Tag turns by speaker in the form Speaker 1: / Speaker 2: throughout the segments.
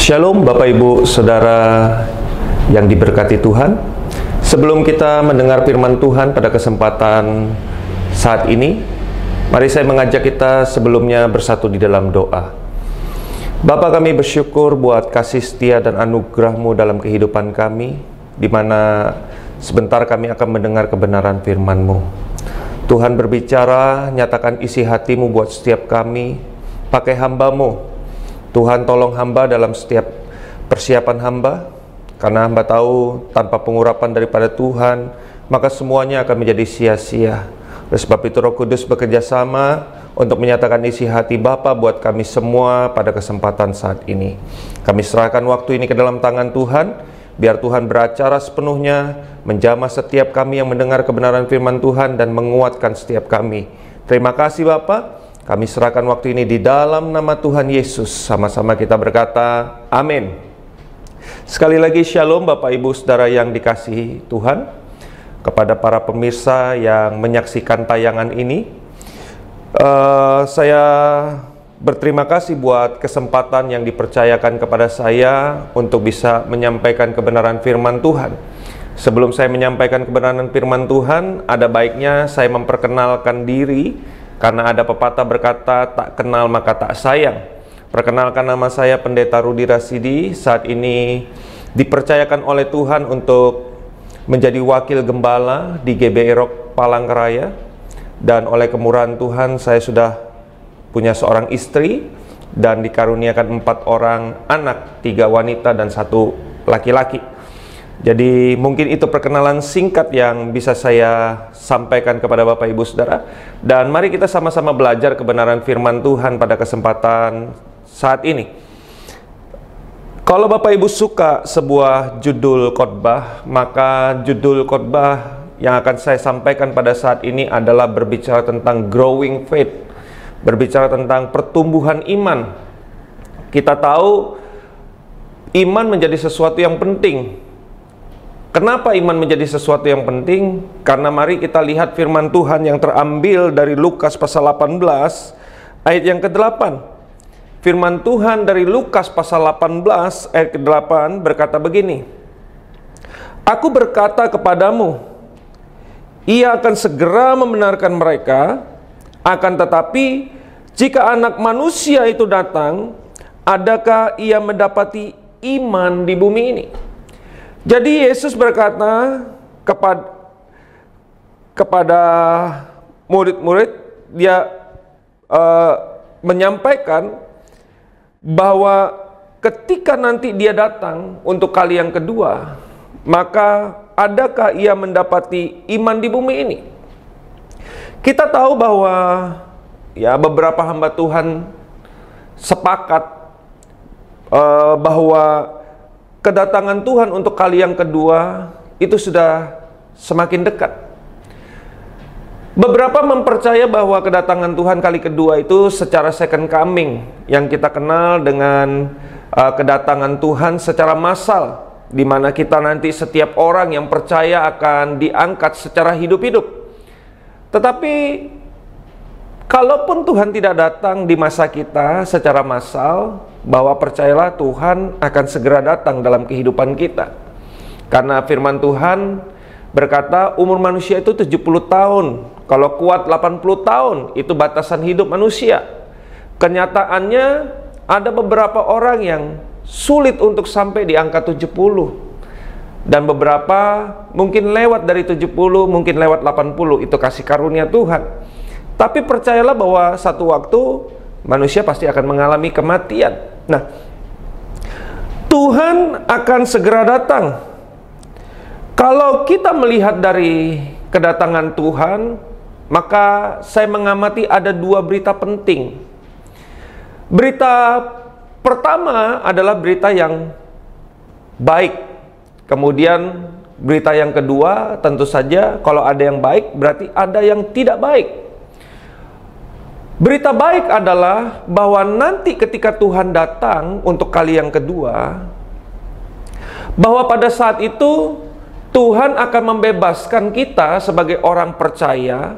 Speaker 1: Shalom Bapak Ibu Saudara yang diberkati Tuhan. Sebelum kita mendengar firman Tuhan pada kesempatan saat ini, mari saya mengajak kita sebelumnya bersatu di dalam doa. Bapa, kami bersyukur buat kasih setia dan anugerah-Mu dalam kehidupan kami, di mana sebentar kami akan mendengar kebenaran firman-Mu. Tuhan berbicara, nyatakan isi hati-Mu buat setiap kami, pakai hamba-Mu. Tuhan, tolong hamba dalam setiap persiapan hamba, karena hamba tahu tanpa pengurapan daripada Tuhan, maka semuanya akan menjadi sia-sia. Oleh sebab itu Roh Kudus bekerja sama untuk menyatakan isi hati Bapa buat kami semua pada kesempatan saat ini. Kami serahkan waktu ini ke dalam tangan Tuhan, biar Tuhan beracara sepenuhnya, menjamah setiap kami yang mendengar kebenaran firman Tuhan dan menguatkan setiap kami. Terima kasih Bapa. Kami serahkan waktu ini di dalam nama Tuhan Yesus. Sama-sama kita berkata, amin. Sekali lagi shalom Bapak Ibu Saudara yang dikasihi Tuhan. Kepada para pemirsa yang menyaksikan tayangan ini, saya berterima kasih buat kesempatan yang dipercayakan kepada saya untuk bisa menyampaikan kebenaran firman Tuhan. Sebelum saya menyampaikan kebenaran firman Tuhan, ada baiknya saya memperkenalkan diri. Karena ada pepatah berkata, tak kenal maka tak sayang. Perkenalkan, nama saya Pendeta Rudi Rasidi. Saat ini dipercayakan oleh Tuhan untuk menjadi wakil gembala di GBI Rock Palangkaraya. Dan oleh kemurahan Tuhan saya sudah punya seorang istri dan dikaruniakan 4 orang anak, 3 wanita dan 1 laki-laki. Jadi mungkin itu perkenalan singkat yang bisa saya sampaikan kepada Bapak Ibu Saudara. Dan mari kita sama-sama belajar kebenaran firman Tuhan pada kesempatan saat ini. Kalau Bapak Ibu suka sebuah judul khotbah, maka judul khotbah yang akan saya sampaikan pada saat ini adalah berbicara tentang growing faith, berbicara tentang pertumbuhan iman. Kita tahu iman menjadi sesuatu yang penting. Kenapa iman menjadi sesuatu yang penting? Karena mari kita lihat firman Tuhan yang terambil dari Lukas pasal 18 ayat yang ke-8. Firman Tuhan dari Lukas pasal 18 ayat ke-8 berkata begini. Aku berkata kepadamu, ia akan segera membenarkan mereka, akan tetapi jika Anak Manusia itu datang, adakah ia mendapati iman di bumi ini? Jadi Yesus berkata kepada murid-murid, dia menyampaikan bahwa ketika nanti dia datang untuk kali yang kedua, maka adakah ia mendapati iman di bumi ini? Kita tahu bahwa ya beberapa hamba Tuhan sepakat bahwa kedatangan Tuhan untuk kali yang kedua itu sudah semakin dekat. Beberapa mempercaya bahwa kedatangan Tuhan kali kedua itu secara second coming, yang kita kenal dengan kedatangan Tuhan secara massal, di mana kita nanti setiap orang yang percaya akan diangkat secara hidup-hidup. Tetapi kalaupun Tuhan tidak datang di masa kita secara massal, bahwa percayalah Tuhan akan segera datang dalam kehidupan kita. Karena firman Tuhan berkata umur manusia itu 70 tahun. Kalau kuat 80 tahun, itu batasan hidup manusia. Kenyataannya ada beberapa orang yang sulit untuk sampai di angka 70. Dan beberapa mungkin lewat dari 70, mungkin lewat 80, itu kasih karunia Tuhan. Tapi percayalah bahwa satu waktu manusia pasti akan mengalami kematian. Nah, Tuhan akan segera datang. Kalau kita melihat dari kedatangan Tuhan, maka saya mengamati ada 2 berita penting. Berita pertama adalah berita yang baik. Kemudian berita yang kedua, tentu saja kalau ada yang baik berarti ada yang tidak baik. Berita baik adalah bahwa nanti ketika Tuhan datang untuk kali yang kedua, bahwa pada saat itu Tuhan akan membebaskan kita sebagai orang percaya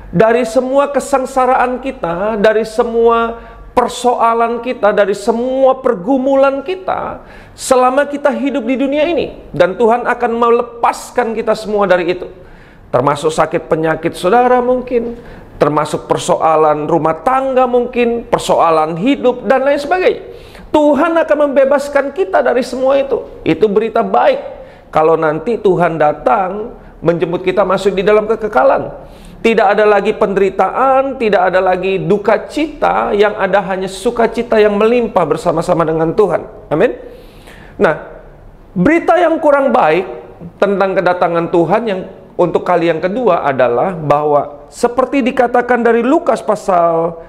Speaker 1: dari semua kesengsaraan kita, dari semua persoalan kita, dari semua pergumulan kita selama kita hidup di dunia ini. Dan Tuhan akan melepaskan kita semua dari itu. Termasuk sakit penyakit saudara mungkin, termasuk persoalan rumah tangga mungkin, persoalan hidup, dan lain sebagainya. Tuhan akan membebaskan kita dari semua itu. Itu berita baik kalau nanti Tuhan datang menjemput kita masuk di dalam kekekalan. Tidak ada lagi penderitaan, tidak ada lagi duka cita, yang ada hanya sukacita yang melimpah bersama-sama dengan Tuhan. Amin. Nah, berita yang kurang baik tentang kedatangan Tuhan yang untuk kali yang kedua adalah bahwa seperti dikatakan dari Lukas pasal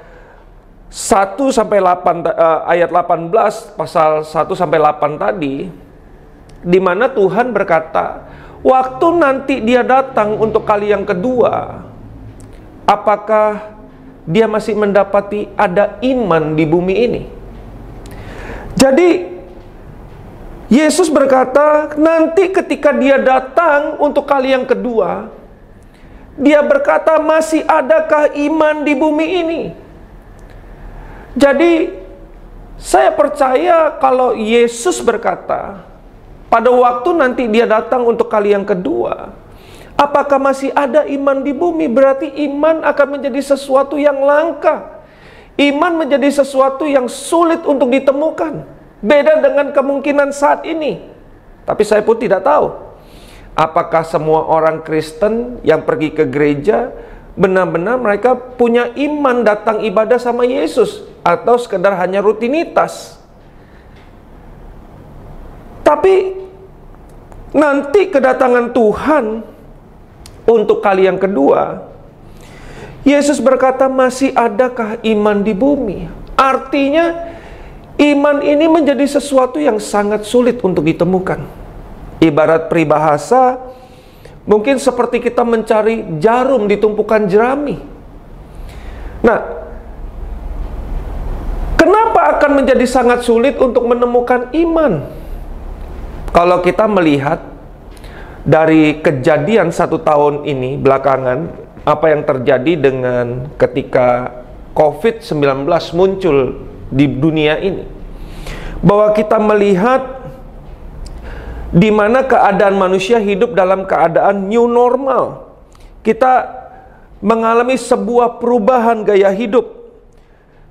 Speaker 1: 1 sampai 8 ayat 18, pasal 1 sampai 8 tadi, di mana Tuhan berkata, waktu nanti Dia datang untuk kali yang kedua, apakah Dia masih mendapati ada iman di bumi ini? Jadi Yesus berkata, nanti ketika Dia datang untuk kali yang kedua, Dia berkata, masih adakah iman di bumi ini? Jadi saya percaya kalau Yesus berkata pada waktu nanti Dia datang untuk kali yang kedua, apakah masih ada iman di bumi? Berarti iman akan menjadi sesuatu yang langka. Iman menjadi sesuatu yang sulit untuk ditemukan. Beda dengan kemungkinan saat ini. Tapi saya pun tidak tahu apakah semua orang Kristen yang pergi ke gereja benar-benar mereka punya iman datang ibadah sama Yesus, atau sekedar hanya rutinitas. Tapi nanti kedatangan Tuhan untuk kali yang kedua, Yesus berkata, masih adakah iman di bumi? Artinya iman ini menjadi sesuatu yang sangat sulit untuk ditemukan. Ibarat peribahasa, mungkin seperti kita mencari jarum di tumpukan jerami. Nah, kenapa akan menjadi sangat sulit untuk menemukan iman? Kalau kita melihat dari kejadian 1 tahun ini belakangan, apa yang terjadi dengan ketika COVID-19 muncul di dunia ini, bahwa kita melihat di mana keadaan manusia hidup dalam keadaan new normal. Kita mengalami sebuah perubahan gaya hidup.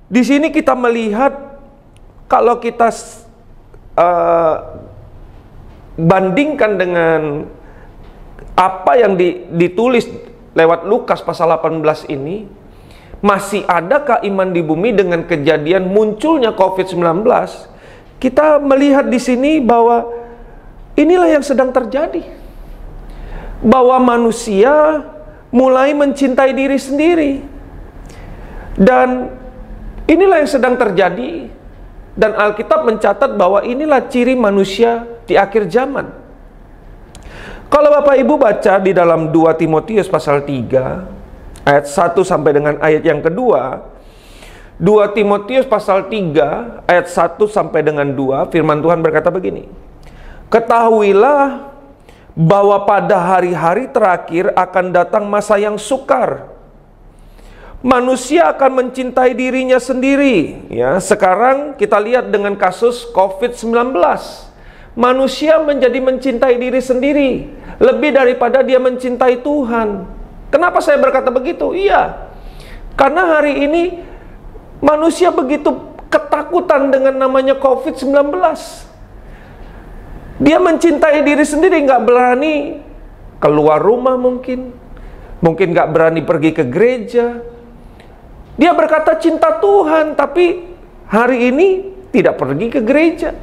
Speaker 1: Di sini kita melihat, kalau kita bandingkan dengan apa yang ditulis lewat Lukas pasal 18 ini, masih adakah iman di bumi dengan kejadian munculnya COVID-19? Kita melihat di sini bahwa inilah yang sedang terjadi. Bahwa manusia mulai mencintai diri sendiri. Dan inilah yang sedang terjadi. Dan Alkitab mencatat bahwa inilah ciri manusia di akhir zaman. Kalau Bapak Ibu baca di dalam 2 Timotius pasal 3 ayat 1 sampai dengan ayat yang kedua, 2 Timotius pasal 3 ayat 1 sampai dengan 2, firman Tuhan berkata begini, ketahuilah bahwa pada hari-hari terakhir akan datang masa yang sukar. Manusia akan mencintai dirinya sendiri. Ya, sekarang kita lihat dengan kasus COVID-19. Manusia menjadi mencintai diri sendiri lebih daripada dia mencintai Tuhan. Kenapa saya berkata begitu? Iya, karena hari ini manusia begitu ketakutan dengan namanya COVID-19. Dia mencintai diri sendiri, nggak berani keluar rumah mungkin nggak berani pergi ke gereja. Dia berkata cinta Tuhan, tapi hari ini tidak pergi ke gereja.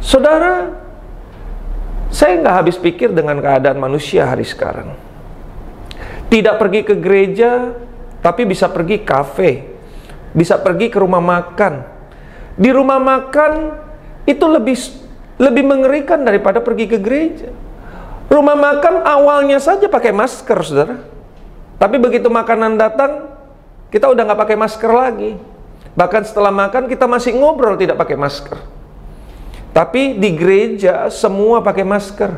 Speaker 1: Saudara, saya nggak habis pikir dengan keadaan manusia hari sekarang. Tidak pergi ke gereja, tapi bisa pergi kafe, bisa pergi ke rumah makan. Di rumah makan itu lebih mengerikan daripada pergi ke gereja. Rumah makan awalnya saja pakai masker, saudara. Tapi begitu makanan datang, kita udah nggak pakai masker lagi. Bahkan setelah makan kita masih ngobrol tidak pakai masker. Tapi di gereja semua pakai masker.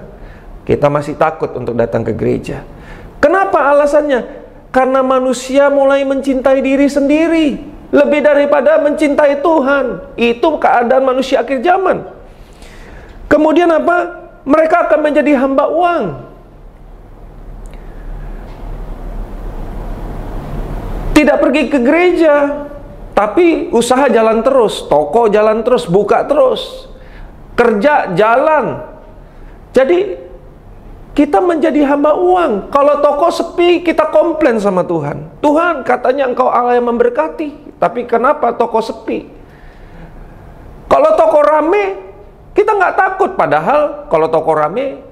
Speaker 1: Kita masih takut untuk datang ke gereja. Kenapa alasannya? Karena manusia mulai mencintai diri sendiri. lebih daripada mencintai Tuhan. Itu keadaan manusia akhir zaman. Kemudian apa? Mereka akan menjadi hamba uang. Tidak pergi ke gereja, tapi usaha jalan terus, toko jalan terus, buka terus, kerja jalan. Jadi kita menjadi hamba uang. Kalau toko sepi, kita komplain sama Tuhan. Tuhan, katanya Engkau Allah yang memberkati, tapi kenapa toko sepi? Kalau toko rame, kita nggak takut. Padahal kalau toko rame,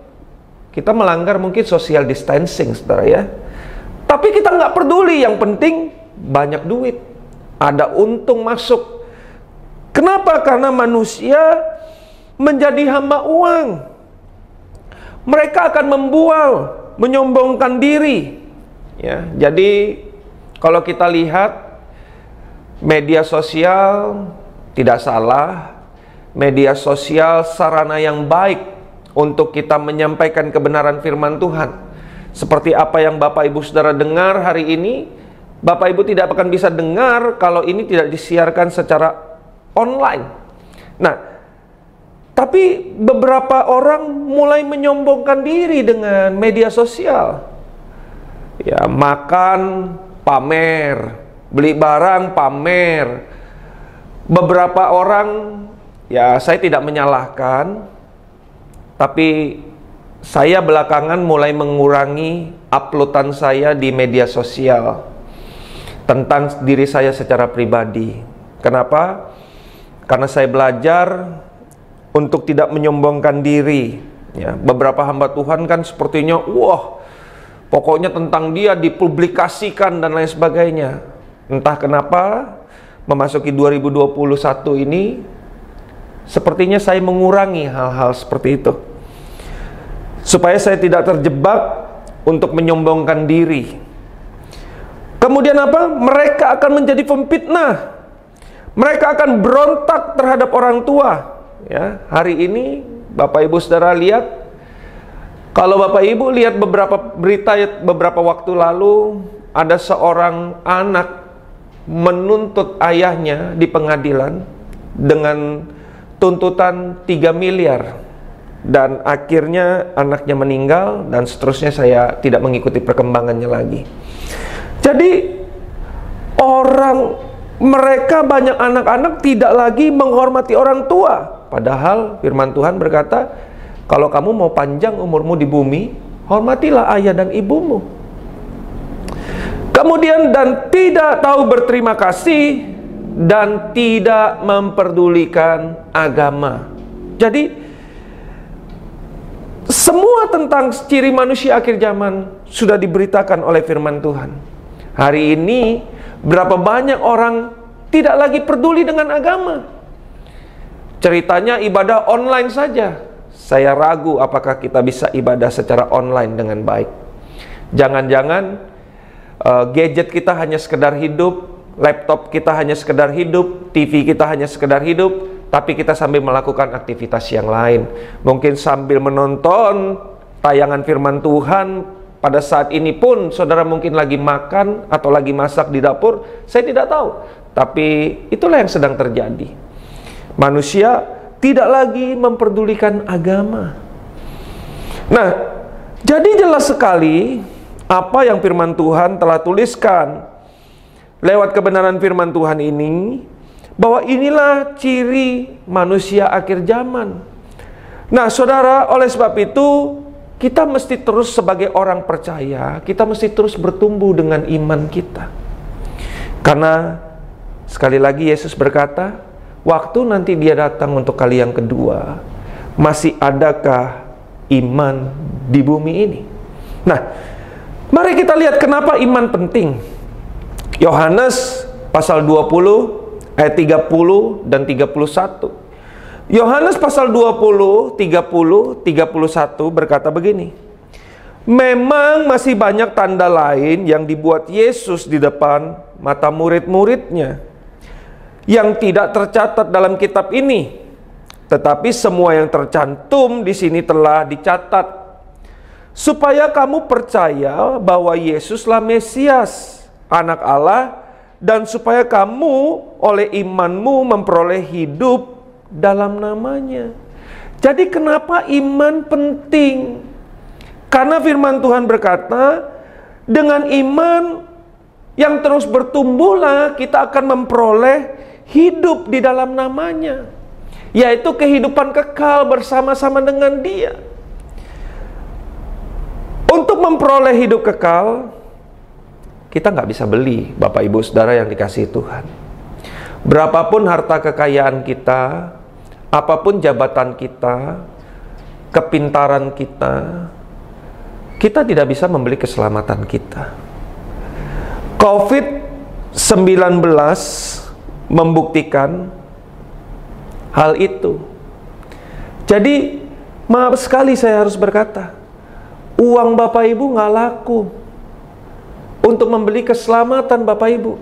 Speaker 1: kita melanggar mungkin social distancing, saudara ya. Tapi kita nggak peduli, yang penting banyak duit, ada untung masuk. Kenapa? Karena manusia menjadi hamba uang. Mereka akan membual, menyombongkan diri. Ya, jadi kalau kita lihat media sosial tidak salah. Media sosial sarana yang baik untuk kita menyampaikan kebenaran firman Tuhan. Seperti apa yang Bapak Ibu Saudara dengar hari ini, Bapak Ibu tidak akan bisa dengar kalau ini tidak disiarkan secara online. Nah, tapi beberapa orang mulai menyombongkan diri dengan media sosial. Ya, makan pamer, beli barang pamer. Beberapa orang, ya saya tidak menyalahkan, tapi saya belakangan mulai mengurangi uploadan saya di media sosial tentang diri saya secara pribadi. Kenapa? Karena saya belajar untuk tidak menyombongkan diri. Ya, beberapa hamba Tuhan kan sepertinya, wah, pokoknya tentang dia dipublikasikan dan lain sebagainya. Entah kenapa, memasuki 2021 ini, sepertinya saya mengurangi hal-hal seperti itu. Supaya saya tidak terjebak untuk menyombongkan diri. Kemudian apa? Mereka akan menjadi pemfitnah. Mereka akan berontak terhadap orang tua. Ya, hari ini Bapak Ibu Saudara lihat, kalau Bapak Ibu lihat beberapa berita beberapa waktu lalu, ada seorang anak menuntut ayahnya di pengadilan dengan tuntutan 3 miliar. Dan akhirnya anaknya meninggal, dan seterusnya saya tidak mengikuti perkembangannya lagi. Jadi mereka banyak anak-anak tidak lagi menghormati orang tua. Padahal firman Tuhan berkata, kalau kamu mau panjang umurmu di bumi, hormatilah ayah dan ibumu. Kemudian, dan tidak tahu berterima kasih, dan tidak memperdulikan agama. Jadi semua tentang ciri manusia akhir zaman sudah diberitakan oleh firman Tuhan. Hari ini berapa banyak orang tidak lagi peduli dengan agama. Ceritanya ibadah online saja. Saya ragu apakah kita bisa ibadah secara online dengan baik. Jangan-jangan gadget kita hanya sekedar hidup, laptop kita hanya sekedar hidup, TV kita hanya sekedar hidup, tapi kita sambil melakukan aktivitas yang lain. Mungkin sambil menonton tayangan firman Tuhan. Pada saat ini pun saudara mungkin lagi makan atau lagi masak di dapur, saya tidak tahu. Tapi itulah yang sedang terjadi. Manusia tidak lagi memperdulikan agama. Nah, jadi jelas sekali apa yang firman Tuhan telah tuliskan lewat kebenaran firman Tuhan ini, bahwa inilah ciri manusia akhir zaman. Nah, saudara, oleh sebab itu kita mesti terus sebagai orang percaya, kita mesti terus bertumbuh dengan iman kita. Karena sekali lagi Yesus berkata, waktu nanti dia datang untuk kali yang kedua, masih adakah iman di bumi ini? Nah, mari kita lihat kenapa iman penting. Yohanes pasal 20 ayat 30 dan 31. Yohanes pasal 20, 30, 31 berkata begini. Memang masih banyak tanda lain yang dibuat Yesus di depan mata murid-muridnya yang tidak tercatat dalam kitab ini. Tetapi semua yang tercantum di sini telah dicatat supaya kamu percaya bahwa Yesuslah Mesias, Anak Allah, dan supaya kamu oleh imanmu memperoleh hidup dalam namanya. Jadi kenapa iman penting? Karena firman Tuhan berkata, dengan iman yang terus bertumbuhlah kita akan memperoleh hidup di dalam namanya, yaitu kehidupan kekal bersama-sama dengan Dia. Untuk memperoleh hidup kekal, kita nggak bisa beli, Bapak Ibu Saudara yang dikasihi Tuhan. Berapapun harta kekayaan kita, apapun jabatan kita, kepintaran kita, kita tidak bisa membeli keselamatan kita. COVID-19 membuktikan hal itu. Jadi, maaf sekali saya harus berkata, uang Bapak Ibu nggak laku untuk membeli keselamatan Bapak Ibu.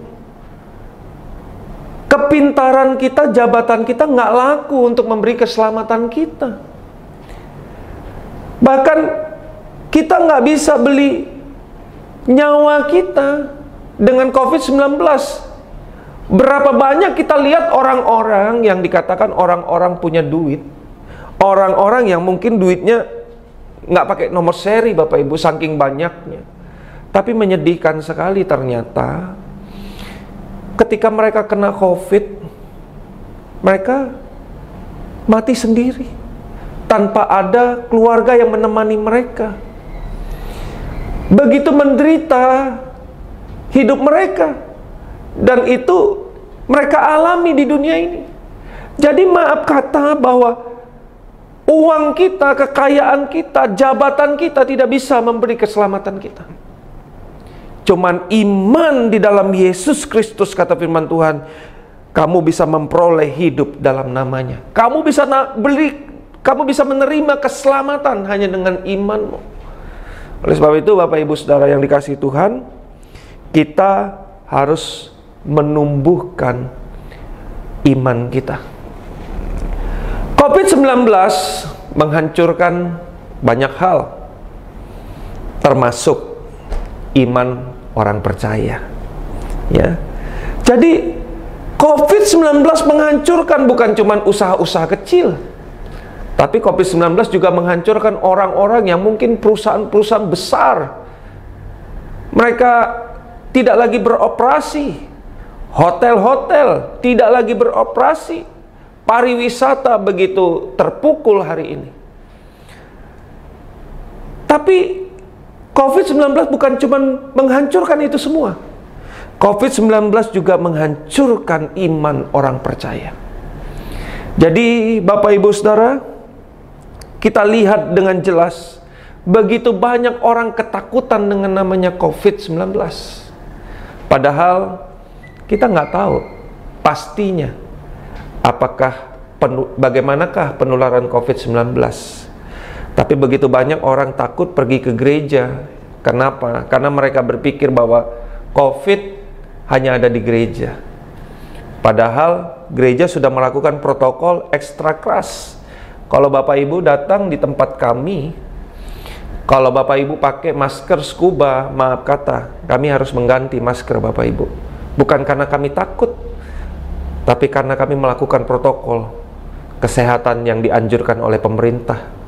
Speaker 1: Kepintaran kita, jabatan kita nggak laku untuk memberi keselamatan kita. Bahkan kita nggak bisa beli nyawa kita dengan COVID-19. Berapa banyak kita lihat orang-orang yang dikatakan orang-orang punya duit, orang-orang yang mungkin duitnya nggak pakai nomor seri Bapak Ibu, saking banyaknya. Tapi menyedihkan sekali ternyata ketika mereka kena COVID, mereka mati sendiri tanpa ada keluarga yang menemani mereka. Begitu menderita hidup mereka, dan itu mereka alami di dunia ini. Jadi maaf kata bahwa uang kita, kekayaan kita, jabatan kita tidak bisa memberi keselamatan kita. Cuman iman di dalam Yesus Kristus, kata firman Tuhan, kamu bisa memperoleh hidup dalam namanya. Kamu bisa menerima keselamatan hanya dengan imanmu. Oleh sebab itu Bapak Ibu Saudara yang dikasihi Tuhan, kita harus menumbuhkan iman kita. COVID-19 menghancurkan banyak hal, termasuk iman orang percaya. Ya. Jadi COVID-19 menghancurkan bukan cuma usaha-usaha kecil, tapi COVID-19 juga menghancurkan orang-orang yang mungkin perusahaan-perusahaan besar. Mereka tidak lagi beroperasi, hotel-hotel tidak lagi beroperasi, pariwisata begitu terpukul hari ini. Tapi COVID-19 bukan cuma menghancurkan itu semua. COVID-19 juga menghancurkan iman orang percaya. Jadi Bapak Ibu Saudara, kita lihat dengan jelas begitu banyak orang ketakutan dengan namanya COVID-19. Padahal kita nggak tahu pastinya bagaimanakah penularan COVID-19. Tapi begitu banyak orang takut pergi ke gereja. Kenapa? Karena mereka berpikir bahwa COVID hanya ada di gereja. Padahal gereja sudah melakukan protokol ekstra keras. Kalau Bapak Ibu datang di tempat kami, kalau Bapak Ibu pakai masker scuba, maaf kata, kami harus mengganti masker Bapak Ibu. Bukan karena kami takut, tapi karena kami melakukan protokol kesehatan yang dianjurkan oleh pemerintah.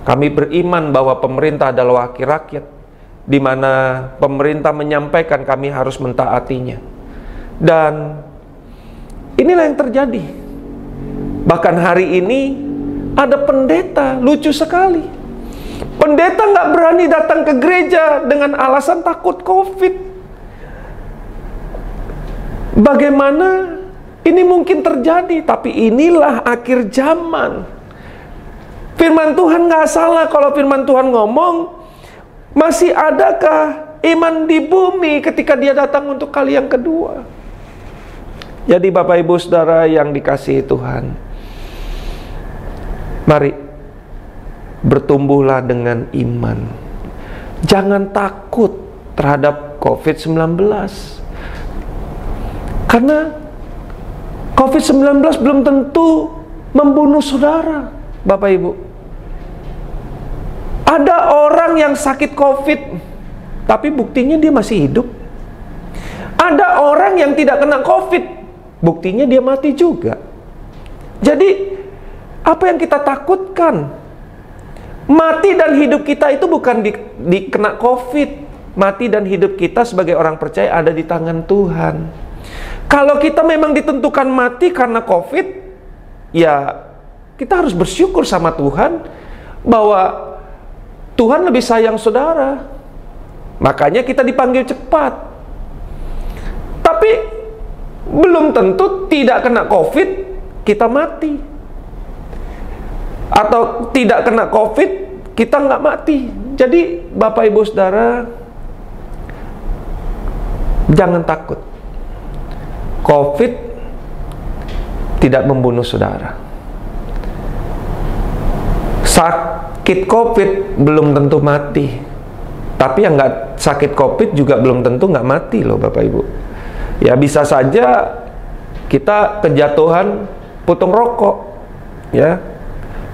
Speaker 1: Kami beriman bahwa pemerintah adalah wakil rakyat, di mana pemerintah menyampaikan kami harus mentaatinya. Dan inilah yang terjadi. Bahkan hari ini ada pendeta, lucu sekali. Pendeta nggak berani datang ke gereja dengan alasan takut COVID. Bagaimana ini mungkin terjadi? Tapi inilah akhir zaman. Firman Tuhan nggak salah kalau firman Tuhan ngomong, masih adakah iman di bumi ketika Dia datang untuk kali yang kedua? Jadi Bapak Ibu Saudara yang dikasihi Tuhan, mari bertumbuhlah dengan iman. Jangan takut terhadap COVID-19. Karena COVID-19 belum tentu membunuh saudara, Bapak Ibu. Ada orang yang sakit COVID, tapi buktinya dia masih hidup. Ada orang yang tidak kena COVID, buktinya dia mati juga. Jadi, apa yang kita takutkan? Mati dan hidup kita itu bukan di kena COVID. Mati dan hidup kita sebagai orang percaya ada di tangan Tuhan. Kalau kita memang ditentukan mati karena COVID, ya kita harus bersyukur sama Tuhan bahwa Tuhan lebih sayang saudara. Makanya kita dipanggil cepat. Tapi belum tentu tidak kena COVID kita mati, atau tidak kena COVID kita nggak mati. Jadi Bapak Ibu Saudara, jangan takut. COVID tidak membunuh saudara. Sakit COVID belum tentu mati. Tapi yang nggak sakit COVID juga belum tentu nggak mati loh Bapak Ibu. Ya bisa saja kita kejatuhan putung rokok. Ya,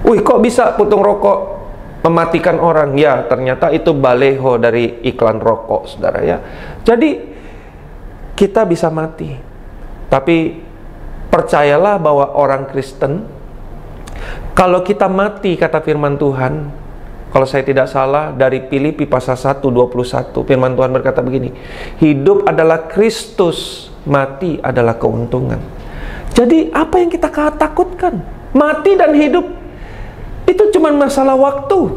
Speaker 1: wih kok bisa putung rokok mematikan orang? Ya ternyata itu baleho dari iklan rokok saudara ya. Jadi kita bisa mati. Tapi percayalah bahwa orang Kristen, kalau kita mati, kata firman Tuhan, kalau saya tidak salah dari Filipi pasal 1:21, firman Tuhan berkata begini, hidup adalah Kristus, mati adalah keuntungan. Jadi apa yang kita takutkan? Mati dan hidup itu cuma masalah waktu.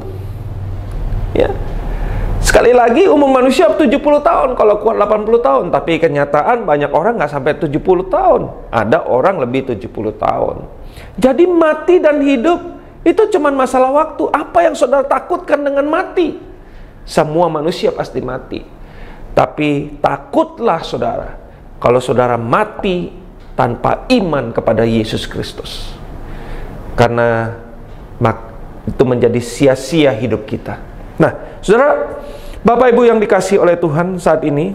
Speaker 1: Ya. Sekali lagi, umum manusia 70 tahun, kalau kuat 80 tahun. Tapi kenyataan banyak orang nggak sampai 70 tahun. Ada orang lebih 70 tahun. Jadi mati dan hidup itu cuma masalah waktu. Apa yang saudara takutkan dengan mati? Semua manusia pasti mati. Tapi takutlah saudara, kalau saudara mati tanpa iman kepada Yesus Kristus. Karena itu menjadi sia-sia hidup kita. Nah, saudara, Bapak Ibu yang dikasihi oleh Tuhan, saat ini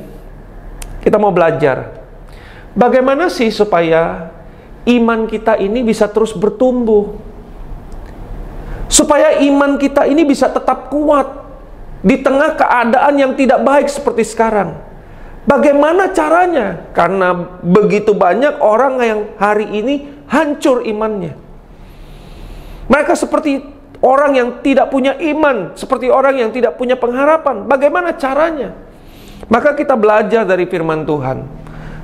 Speaker 1: kita mau belajar bagaimana sih supaya iman kita ini bisa terus bertumbuh, supaya iman kita ini bisa tetap kuat di tengah keadaan yang tidak baik seperti sekarang. Bagaimana caranya? Karena begitu banyak orang yang hari ini hancur imannya. Mereka seperti orang yang tidak punya iman, seperti orang yang tidak punya pengharapan. Bagaimana caranya? Maka kita belajar dari firman Tuhan.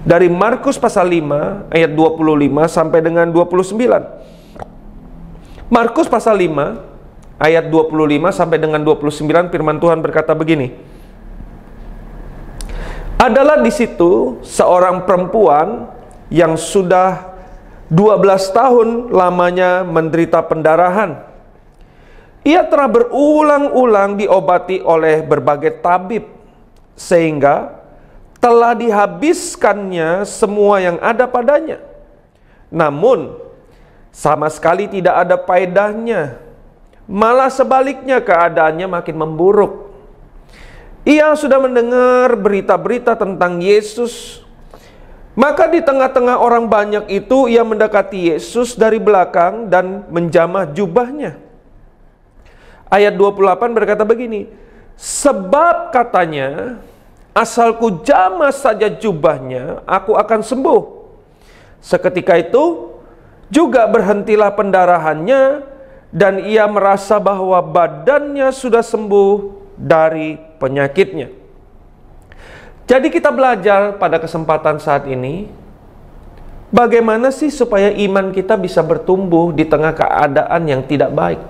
Speaker 1: Dari Markus pasal 5 ayat 25 sampai dengan 29. Markus pasal 5 ayat 25 sampai dengan 29, firman Tuhan berkata begini. Adalah di situ seorang perempuan yang sudah 12 tahun lamanya menderita pendarahan. Ia telah berulang-ulang diobati oleh berbagai tabib, sehingga telah dihabiskannya semua yang ada padanya. Namun, sama sekali tidak ada faedahnya. Malah sebaliknya keadaannya makin memburuk. Ia sudah mendengar berita-berita tentang Yesus. Maka di tengah-tengah orang banyak itu, ia mendekati Yesus dari belakang dan menjamah jubahnya. Ayat 28 berkata begini, sebab katanya, asalku jamah saja jubahnya, aku akan sembuh. Seketika itu, juga berhentilah pendarahannya, dan ia merasa bahwa badannya sudah sembuh dari penyakitnya. Jadi kita belajar pada kesempatan saat ini, bagaimana sih supaya iman kita bisa bertumbuh di tengah keadaan yang tidak baik.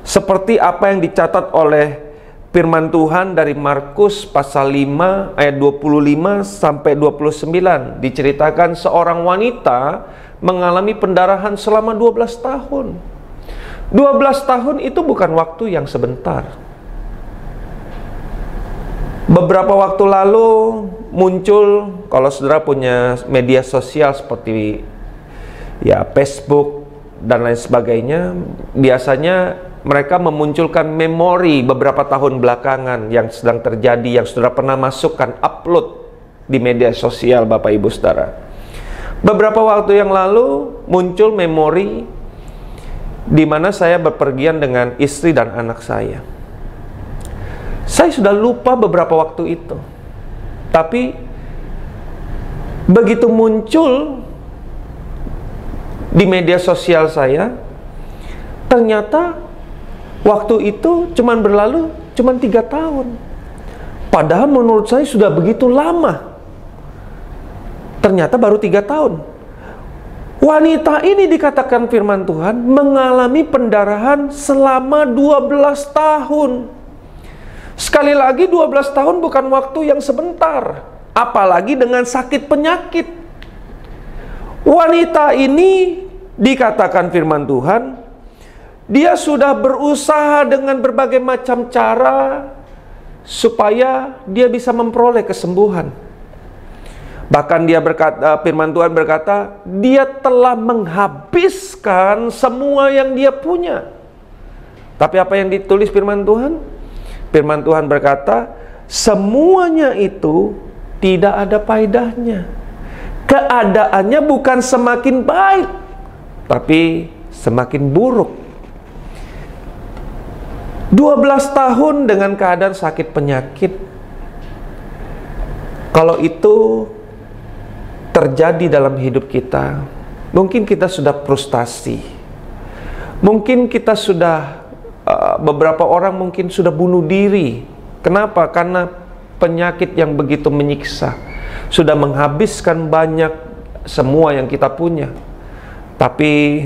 Speaker 1: Seperti apa yang dicatat oleh firman Tuhan dari Markus pasal 5 ayat 25 sampai 29. Diceritakan seorang wanita mengalami pendarahan selama 12 tahun. 12 tahun itu bukan waktu yang sebentar. Beberapa waktu lalu muncul, kalau saudara punya media sosial seperti ya Facebook dan lain sebagainya, biasanya mereka memunculkan memori beberapa tahun belakangan yang sedang terjadi, yang saudara pernah masukkan, upload di media sosial Bapak Ibu Saudara. Beberapa waktu yang lalu muncul memori di mana saya berpergian dengan istri dan anak saya. Saya sudah lupa beberapa waktu itu. Tapi Begitu muncul di media sosial saya, ternyata waktu itu cuman berlalu cuman 3 tahun. Padahal menurut saya sudah begitu lama. Ternyata baru 3 tahun. Wanita ini dikatakan firman Tuhan mengalami pendarahan selama 12 tahun. Sekali lagi 12 tahun bukan waktu yang sebentar. Apalagi dengan sakit penyakit. Wanita ini dikatakan firman Tuhan, dia sudah berusaha dengan berbagai macam cara supaya dia bisa memperoleh kesembuhan. Bahkan dia berkata, firman Tuhan berkata, dia telah menghabiskan semua yang dia punya. Tapi apa yang ditulis firman Tuhan? Firman Tuhan berkata, semuanya itu tidak ada faedahnya. Keadaannya bukan semakin baik, tapi semakin buruk. 12 tahun dengan keadaan sakit penyakit. Kalau itu terjadi dalam hidup kita, mungkin kita sudah frustasi. Mungkin kita sudah, beberapa orang mungkin sudah bunuh diri. Kenapa? Karena penyakit yang begitu menyiksa, sudah menghabiskan banyak semua yang kita punya. Tapi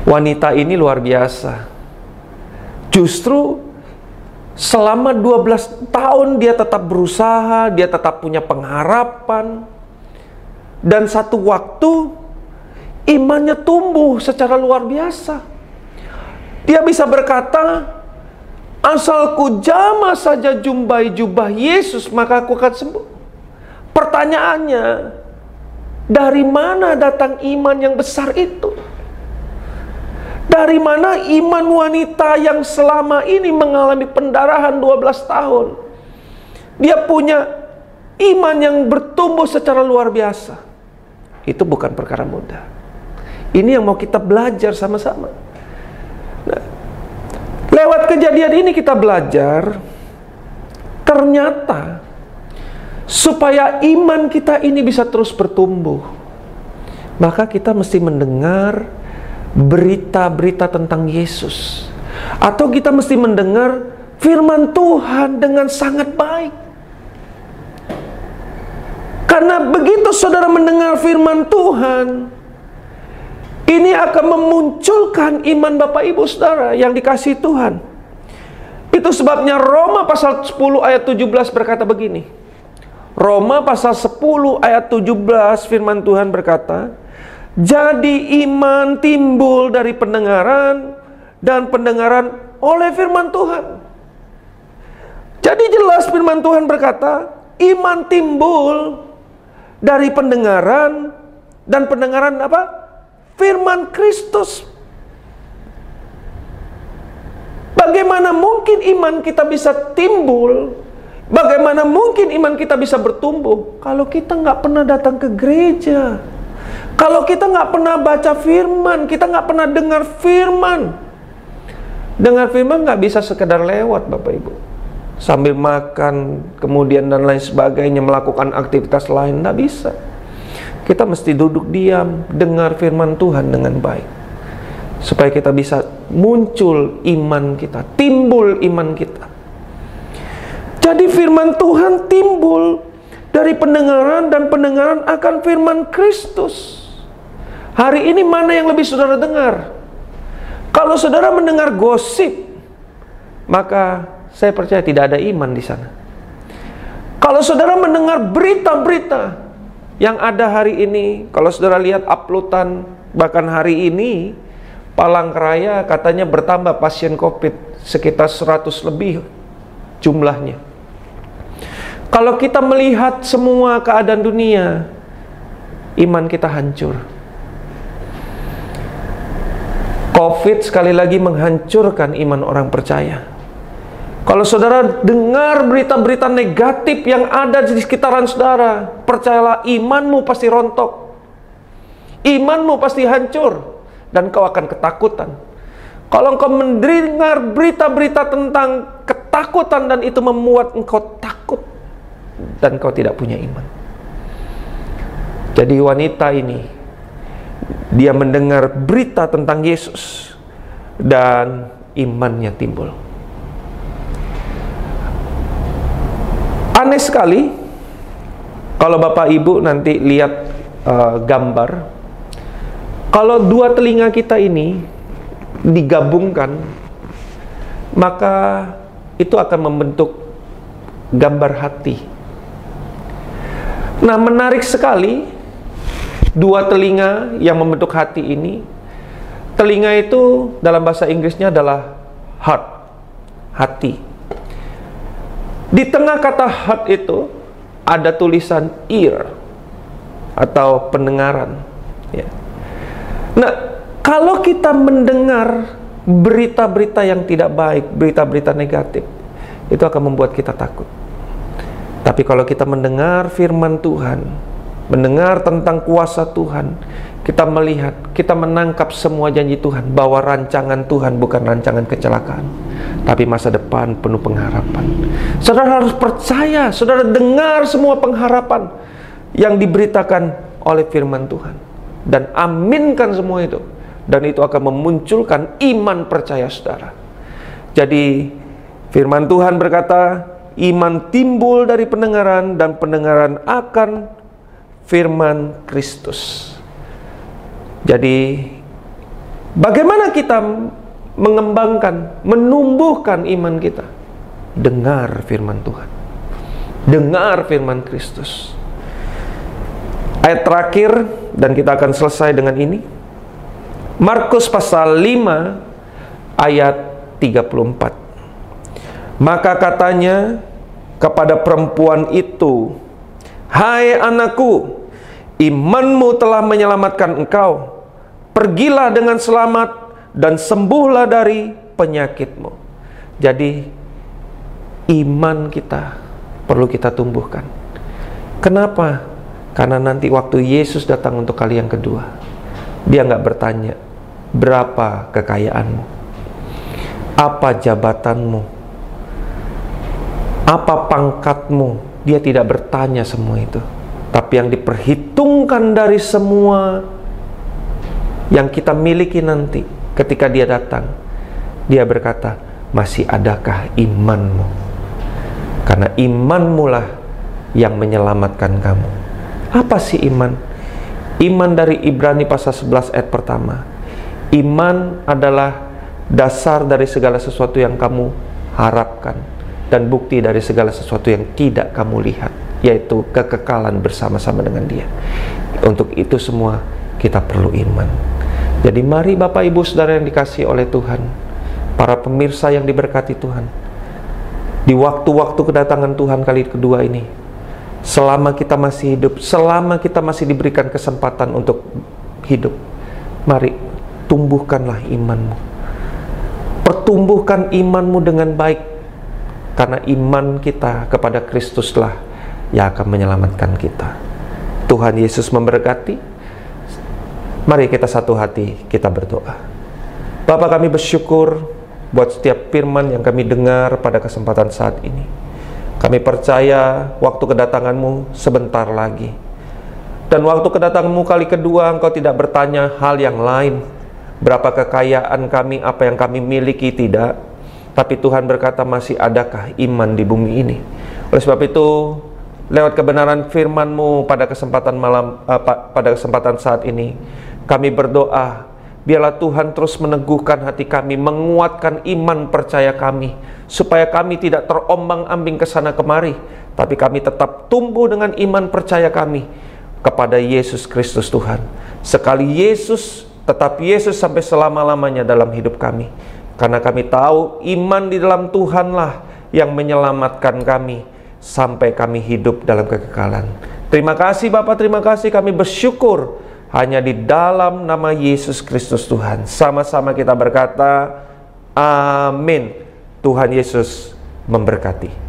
Speaker 1: wanita ini luar biasa. Justru selama 12 tahun dia tetap berusaha, dia tetap punya pengharapan. Dan satu waktu imannya tumbuh secara luar biasa. Dia bisa berkata, asal ku jamah saja jumbai jubah Yesus, maka aku akan sembuh. Pertanyaannya, dari mana datang iman yang besar itu? Dari mana iman wanita yang selama ini mengalami pendarahan 12 tahun? Dia punya iman yang bertumbuh secara luar biasa. Itu bukan perkara mudah. Ini yang mau kita belajar sama-sama. Nah, lewat kejadian ini kita belajar, ternyata supaya iman kita ini bisa terus bertumbuh, maka kita mesti mendengar berita-berita tentang Yesus. Atau kita mesti mendengar firman Tuhan dengan sangat baik. Karena begitu saudara mendengar firman Tuhan, ini akan memunculkan iman Bapak Ibu Saudara yang dikasihi Tuhan. Itu sebabnya Roma pasal 10 ayat 17 berkata begini. Roma pasal 10 ayat 17 firman Tuhan berkata, jadi iman timbul dari pendengaran, dan pendengaran oleh firman Tuhan. Jadi jelas firman Tuhan berkata, iman timbul dari pendengaran, dan pendengaran apa? Firman Kristus. Bagaimana mungkin iman kita bisa timbul? Bagaimana mungkin iman kita bisa bertumbuh kalau kita nggak pernah datang ke gereja? Kalau kita nggak pernah baca firman, kita nggak pernah dengar firman. Dengar firman nggak bisa sekedar lewat, Bapak Ibu, sambil makan, kemudian dan lain sebagainya, melakukan aktivitas lain, nggak bisa. Kita mesti duduk diam, dengar firman Tuhan dengan baik, supaya kita bisa muncul iman kita, timbul iman kita. Jadi firman Tuhan timbul dari pendengaran, dan pendengaran akan firman Kristus. Hari ini mana yang lebih saudara dengar? Kalau saudara mendengar gosip, maka saya percaya tidak ada iman di sana. Kalau saudara mendengar berita-berita yang ada hari ini, kalau saudara lihat uploadan, bahkan hari ini Palangkaraya katanya bertambah pasien COVID sekitar 100 lebih jumlahnya. Kalau kita melihat semua keadaan dunia, iman kita hancur. COVID sekali lagi menghancurkan iman orang percaya. Kalau saudara dengar berita-berita negatif yang ada di sekitaran saudara, percayalah, imanmu pasti rontok. Imanmu pasti hancur, dan kau akan ketakutan. Kalau engkau mendengar berita-berita tentang ketakutan dan itu membuat engkau takut, dan kau tidak punya iman. Jadi wanita ini, dia mendengar berita tentang Yesus dan imannya timbul. Aneh sekali kalau Bapak Ibu nanti lihat gambar, kalau dua telinga kita ini digabungkan, maka itu akan membentuk gambar hati. Nah, menarik sekali, dua telinga yang membentuk hati ini. Telinga itu dalam bahasa Inggrisnya adalah heart, hati. Di tengah kata heart itu ada tulisan ear atau pendengaran, ya. Nah, kalau kita mendengar berita-berita yang tidak baik, berita-berita negatif, itu akan membuat kita takut. Tapi kalau kita mendengar firman Tuhan, mendengar tentang kuasa Tuhan, kita melihat, kita menangkap semua janji Tuhan, bahwa rancangan Tuhan bukan rancangan kecelakaan, tapi masa depan penuh pengharapan. Saudara harus percaya, saudara dengar semua pengharapan yang diberitakan oleh firman Tuhan, dan aminkan semua itu, dan itu akan memunculkan iman percaya saudara. Jadi firman Tuhan berkata, iman timbul dari pendengaran, dan pendengaran akan firman Kristus. Jadi bagaimana kita mengembangkan, menumbuhkan iman kita? Dengar firman Tuhan, dengar firman Kristus. Ayat terakhir, dan kita akan selesai dengan ini, Markus pasal 5 ayat 34. Maka katanya kepada perempuan itu, "Hai anakku, imanmu telah menyelamatkan engkau. Pergilah dengan selamat dan sembuhlah dari penyakitmu." Jadi iman kita perlu kita tumbuhkan. Kenapa? Karena nanti waktu Yesus datang untuk kali yang kedua, dia nggak bertanya berapa kekayaanmu, apa jabatanmu, apa pangkatmu. Dia tidak bertanya semua itu. Tapi yang diperhitungkan dari semua yang kita miliki nanti, ketika dia datang, dia berkata, masih adakah imanmu? Karena imanmu lah yang menyelamatkan kamu. Apa sih iman? Iman dari Ibrani pasal 11 ayat pertama. Iman adalah dasar dari segala sesuatu yang kamu harapkan, dan bukti dari segala sesuatu yang tidak kamu lihat, yaitu kekekalan bersama-sama dengan dia. Untuk itu semua kita perlu iman. Jadi mari Bapak Ibu Saudara yang dikasihi oleh Tuhan, para pemirsa yang diberkati Tuhan, di waktu-waktu kedatangan Tuhan kali kedua ini, selama kita masih hidup, selama kita masih diberikan kesempatan untuk hidup, mari tumbuhkanlah imanmu. Pertumbuhkan imanmu dengan baik, karena iman kita kepada Kristuslah yang akan menyelamatkan kita. Tuhan Yesus memberkati. Mari kita satu hati, kita berdoa. Bapa, kami bersyukur buat setiap firman yang kami dengar pada kesempatan saat ini. Kami percaya waktu kedatanganmu sebentar lagi. Dan waktu kedatanganmu kali kedua, Engkau tidak bertanya hal yang lain. Berapa kekayaan kami, apa yang kami miliki, tidak. Tapi Tuhan berkata, masih adakah iman di bumi ini? Oleh sebab itu, lewat kebenaran firman-Mu pada kesempatan saat ini, kami berdoa, biarlah Tuhan terus meneguhkan hati kami, menguatkan iman percaya kami, supaya kami tidak terombang-ambing ke sana kemari, tapi kami tetap tumbuh dengan iman percaya kami kepada Yesus Kristus Tuhan. Sekali Yesus, tetap Yesus sampai selama-lamanya dalam hidup kami. Karena kami tahu iman di dalam Tuhanlah yang menyelamatkan kami sampai kami hidup dalam kekekalan. Terima kasih Bapak, terima kasih, kami bersyukur hanya di dalam nama Yesus Kristus Tuhan. Sama-sama kita berkata, amin. Tuhan Yesus memberkati.